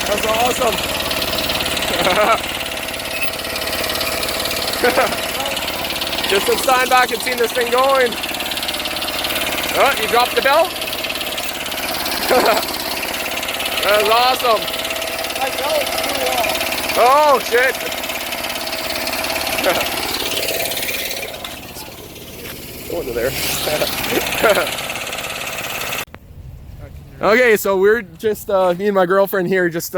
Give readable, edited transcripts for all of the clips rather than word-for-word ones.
That's awesome. Just been standing back and seeing this thing going. Oh, you dropped the belt? That was awesome. My belt flew off. Oh, shit. Go into there. Okay, so we're just, me and my girlfriend here just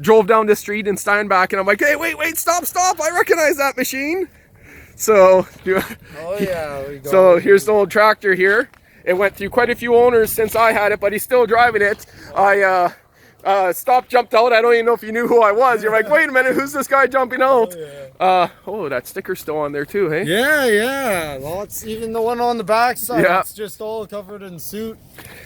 drove down the street in Steinbach, and I'm like, hey, wait, stop, I recognize that machine. So, Oh yeah, we got so it. here's the old tractor here. It went through quite a few owners since I had it, but he's still driving it. I stopped, jumped out. I don't even know if you knew who I was. You're like, wait a minute, who's this guy jumping out? Oh, that sticker's still on there too, hey? Yeah, lots. Even the one on the back side, Yeah. it's just all covered in soot.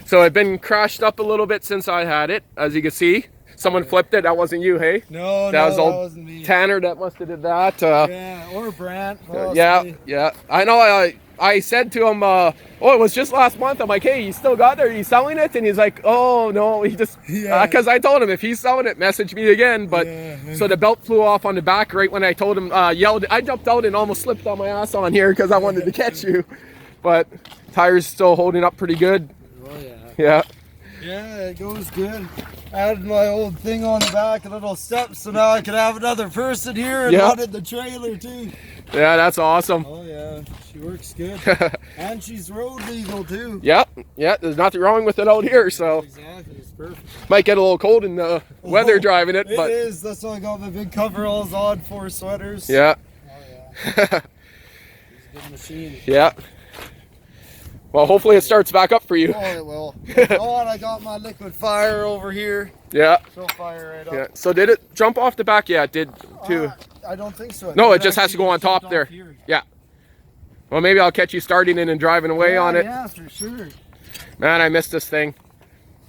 So it's been crashed up a little bit since I had it, as you can see. Someone flipped it. That wasn't you, hey? No, That was that old wasn't me. Tanner that must have did that. Yeah, or Brant. Yeah. I know. I said to him, oh, it was just last month. I'm like, hey, you still got there? Are you selling it? And he's like, oh, no. He just, because I told him if he's selling it, message me again. But so the belt flew off on the back right when I told him, yelled. I jumped out and almost slipped on my ass on here because I wanted to catch you. But tire's still holding up pretty good. Oh, yeah. Yeah. Yeah, it goes good. Added my old thing on the back, a little step, so now I can have another person here and wanted the trailer too. Yeah, that's awesome. Oh yeah, she works good. And she's road legal too. Yep, there's nothing wrong with it out here, so. Exactly, it's perfect. Might get a little cold in the weather driving it, but. It is, that's why I got my big coveralls on, 4 sweaters. Yeah. Oh yeah. It's a good machine. Yeah. Well, hopefully it starts back up for you. Oh, it will. Oh, and I got my liquid fire over here. Yeah. She'll fire right up. Yeah. So did it jump off the back? Yeah, it did too. I don't think so. No, it just has to go on top there. Here. Yeah. Well, maybe I'll catch you starting it and driving away on it. Yeah, for sure. Man, I missed this thing.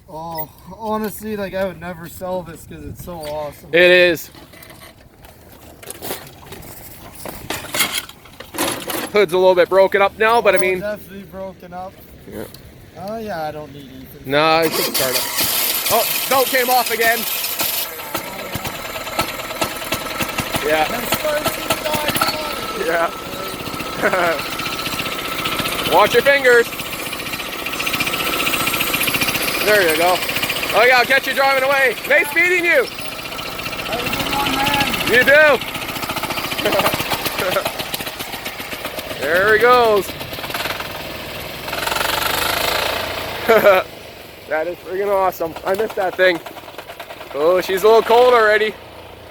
Oh, honestly, like I would never sell this because it's so awesome. It is. Hood's a little bit broken up now, but I mean. Definitely broken up. Yeah. Oh yeah, I don't need Ethan. No, I should start up. Oh, belt came off again. Yeah. Yeah. Watch your fingers. There you go. Oh yeah, I'll catch you driving away. Nate's feeding you. Have a good one, man. You do. There he goes. That is friggin' awesome. I missed that thing. Oh, she's a little cold already.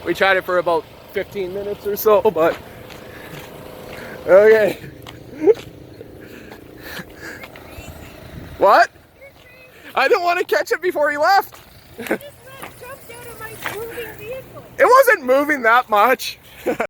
We chatted for about 15 minutes or so, but okay. What? I didn't want to catch it before he left. Jumped out of my moving vehicle. It wasn't moving that much.